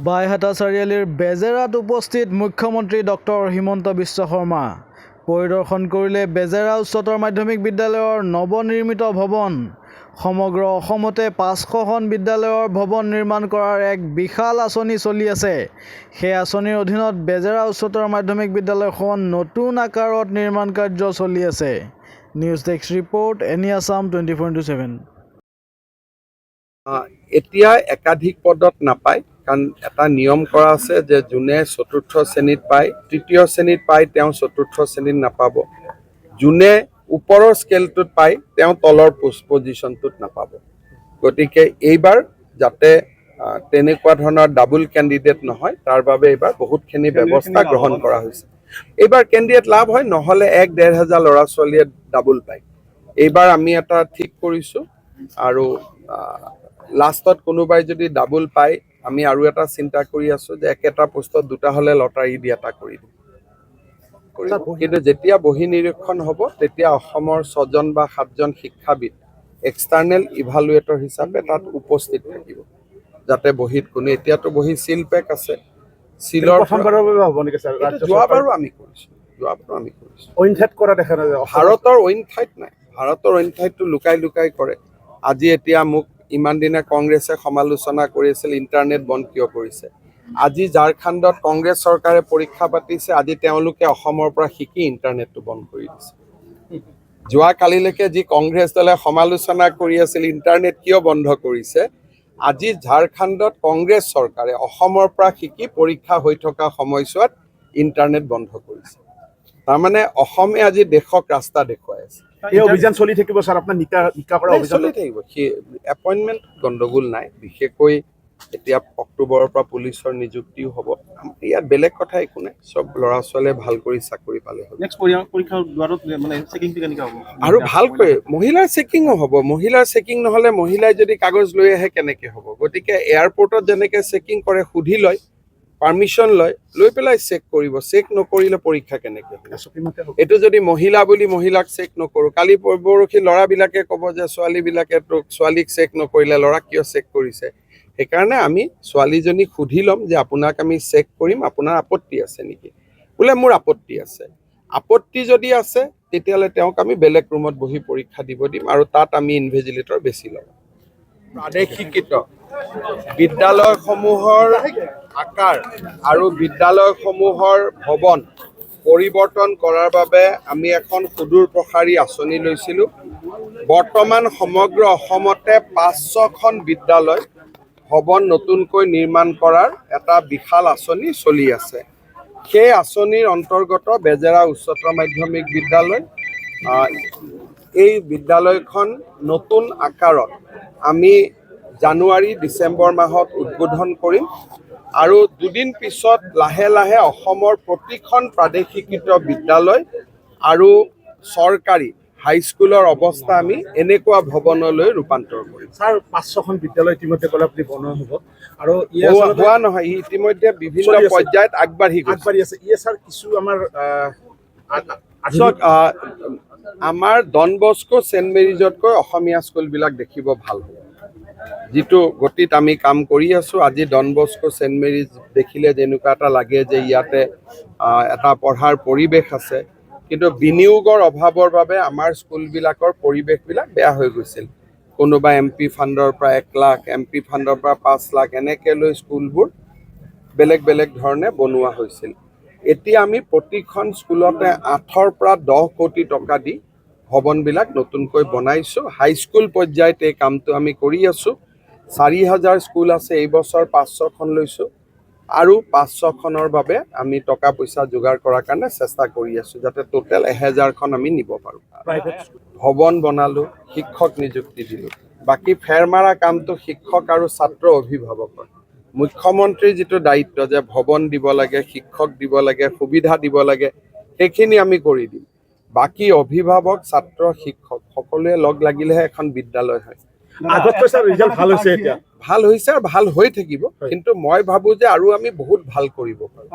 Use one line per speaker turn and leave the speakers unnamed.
বাইহাটা চাৰিআলিৰ বেজেৰাত উপস্থিত মুখ্যমন্ত্ৰী ডক্টৰ হিমন্ত বিশ্ব শৰ্মা পৰিদৰ্শন কৰিলে বেজেৰা উচ্চতৰ মাধ্যমিক বিদ্যালয়ৰ নৱনিৰ্মিত ভৱন। সমগ্ৰ অসমতে 500খন বিদ্যালয়ৰ ভৱন নিৰ্মাণ কৰাৰ এক বিশাল আঁচনি চলি আছে। সেই আঁচনিৰ অধীনত বেজেৰা উচ্চতৰ মাধ্যমিক বিদ্যালয়খন নতুন আকাৰত নিৰ্মাণ কাৰ্য চলি আছে। News desk report, any Assam 24/7।
এতিয়া একাধিক পদত নাপায়, কাৰণ এটা নিয়ম কৰা আছে যে যোনে চতুৰ্থ শ্ৰেণীত পায়, তৃতীয় শ্ৰেণীত পায়, তেওঁ চতুৰ্থ শ্ৰেণীত নাপাব। যোনে ওপৰৰ স্কেলটোত পায়, তেওঁ তলৰ পজিশ্যনটোত নাপাব। গতিকে এইবাৰ যাতে তেনেকুৱা ধৰণৰ ডাবল কেণ্ডিডেট নহয়, তাৰ বাবে এইবাৰ বহুতখিনি ব্যৱস্থা গ্ৰহণ কৰা হৈছে। এইবাৰ কেণ্ডিডেট লাভ হয়, নহ'লে 1-1.5 হাজাৰ ল'ৰা ছোৱালীয়ে ডাবল পায়। এইবাৰ আমি এটা ঠিক কৰিছোঁ, আৰু লাষ্টত কোনোবাই যদি ডাবল পায়, আমি আৰু এটা চিন্তা কৰি আছোঁ যে একেটা পোষ্টত দুটা হ'লে লটাৰী দি এটা কৰি দিম। কিন্তু যেতিয়া বহি নিৰীক্ষণ হ'ব, তেতিয়া অসমৰ 6জন বা 7জন শিক্ষাবিদ এক্সটাৰ্নেল ইভালুৱেটৰ হিচাপে তাত উপস্থিত থাকিব, যাতে বহীত কোনো, এতিয়াতো বহী চিল পেক আছে, চিলৰ যোৱাবাৰো আমি কৰিছোঁ।
অইন ঠাইত কৰা দেখা নাযায়।
ভাৰতৰ অইন ঠাইত নাই, ভাৰতৰ অইন ঠাইতটো লুকাই লুকাই কৰে। আজি এতিয়া মোক ইমান দিনে কংগ্ৰেছে সমালোচনা কৰি আছিল, ইণ্টাৰনেট বন্ধ কিয় কৰিছে। আজি ঝাৰখণ্ডত কংগ্ৰেছ চৰকাৰে পৰীক্ষা পাতিছে, আজি তেওঁলোকে অসমৰ পৰা শিকি ইণ্টাৰনেটটো বন্ধ কৰি দিছে। যোৱাকালিলৈকে যি কংগ্ৰেছ দলে সমালোচনা কৰি আছিল ইণ্টাৰনেট কিয় বন্ধ কৰিছে, আজি ঝাৰখণ্ডত কংগ্ৰেছ চৰকাৰে অসমৰ পৰা শিকি পৰীক্ষা হৈ থকা সময়ছোৱাত ইণ্টাৰনেট বন্ধ কৰিছে। তাৰমানে অসমে আজি দেশক ৰাস্তা দেখুৱাই আছে।
এই অভিযান চলি থাকিব ছাৰ, আপোনাৰ নিকা কৰা অভিযান
চলি থাকিব। এপইণ্টমেণ্ট গণ্ডগোল নাই, বিশেষকৈ এতিয়া অক্টোবৰৰ পৰা পুলিচৰ নিযুক্তিও হ'ব। ইয়াত বেলেগ কথা একো নাই, চব ল'ৰা ছোৱালীয়ে ভাল কৰি চাকৰি পালে হ'ল। আৰু ভালকৈ মহিলাৰ চেকিঙো হ'ব। মহিলাৰ চেকিং নহ'লে মহিলাই যদি কাগজ লৈ আহে কেনেকৈ হ'ব। গতিকে এয়াৰপৰ্টত যেনেকৈ চেকিং কৰে, সুধি লয়, পাৰ্মিশ্যন লৈ পেলাই চেক কৰিব। চেক নকৰিলে পৰীক্ষা কেনেকৈ হ'ব। এইটো যদি মহিলা বুলি মহিলাক চেক নকৰোঁ, কালি পৰহি ল'ৰাবিলাকে ক'ব যে ছোৱালীক চেক নকৰিলে, ল'ৰাক কিয় চেক কৰিছে। সেইকাৰণে আমি ছোৱালীজনীক সুধি ল'ম যে আপোনাক আমি চেক কৰিম, আপোনাৰ আপত্তি আছে নেকি। বোলে মোৰ আপত্তি আছে, আপত্তি যদি আছে তেতিয়াহ'লে তেওঁক আমি বেলেগ ৰুমত বহি পৰীক্ষা দিব দিম, আৰু তাত আমি ইনভিজিলেটৰ বেছি ল'ম। প্ৰাদেশিকৃত বিদ্যালয়সমূহৰ আকাৰ আৰু বিদ্যালয়সমূহৰ ভৱন পৰিৱৰ্তন কৰাৰ বাবে আমি এখন সুদূৰ প্ৰসাৰী আঁচনি লৈছিলোঁ। বৰ্তমান সমগ্ৰ অসমতে 500খন বিদ্যালয় ভৱন নতুনকৈ নিৰ্মাণ কৰাৰ এটা বিশাল আঁচনি চলি আছে। সেই আঁচনিৰ অন্তৰ্গত বেজেৰা উচ্চতৰ মাধ্যমিক বিদ্যালয়, এই বিদ্যালয়খন নতুন আকাৰত আমি জানুৱাৰী-ডিচেম্বৰ মাহত উদ্বোধন কৰিম, আৰু দুদিন পিছত লাহে লাহে অসমৰ প্ৰতিখন প্ৰাদেশিকৃত বিদ্যালয় আৰু চৰকাৰী হাইস্কুলৰ অৱস্থা আমি এনেকুৱা ভৱনলৈ ৰূপান্তৰ কৰিম।
ছাৰ, 500খন বিদ্যালয় ইতিমধ্যে ক'লে আপুনি বনোৱা হ'ব, আৰু
হোৱা নহয়, ইতিমধ্যে বিভিন্ন পৰ্যায়ত আগবাঢ়ি আছে।
ছাৰ কিছু
আমাৰ ডন বস্কো, ছেইণ্ট মেৰিজতকৈ অসমীয়া স্কুলবিলাক দেখিব ভাল হ'ব। যিটো গতিত আমি কাম কৰি আছোঁ, আজি ডন বস্কো, ছেইণ্ট মেৰিজ দেখিলে যেনেকুৱা এটা লাগে যে ইয়াতে এটা পঢ়াৰ পৰিৱেশ আছে, কিন্তু বিনিয়োগৰ অভাৱৰ বাবে আমাৰ স্কুলবিলাকৰ পৰিৱেশবিলাক বেয়া হৈ গৈছিল। কোনোবা MP ফাণ্ডৰ পৰা 1 লাখ, MP ফাণ্ডৰ পৰা 5 লাখ এনেকৈ লৈ স্কুলবোৰ বেলেগ বেলেগ ধৰণে বনোৱা হৈছিল। এতিয়া আমি প্ৰতিখন স্কুলতে 8ৰ পৰা 10 কোটি টকা দি ভৱনবিলাক নতুনকৈ বনাইছোঁ। হাইস্কুল পৰ্যায়ত এই কামটো আমি কৰি আছোঁ। 4000 স্কুল আছে, এই বছৰ 500খন লৈছোঁ, আৰু 500খনৰ বাবে আমি টকা পইচা যোগাৰ কৰাৰ কাৰণে চেষ্টা কৰি আছোঁ, যাতে টোটেল 1000খন আমি নিব পাৰোঁ। ভৱন বনালোঁ, শিক্ষক নিযুক্তি দিলোঁ। বাকী ফেৰ মাৰা কামটো শিক্ষক আৰু ছাত্ৰ অভিভাৱকৰ। মুখ্যমন্ত্ৰীৰ যিটো দায়িত্ব যে ভৱন দিব লাগে, শিক্ষক দিব লাগে, সুবিধা দিব লাগে, সেইখিনি আমি কৰি দিম। বাকী অভিভাৱক, ছাত্ৰ, শিক্ষক সকলোৱে লগ লাগিলেহে এখন বিদ্যালয় হয়। ভাল হৈছে আৰু ভাল হৈ থাকিব, কিন্তু মই ভাবোঁ যে আৰু আমি বহুত ভাল কৰিব পাৰোঁ।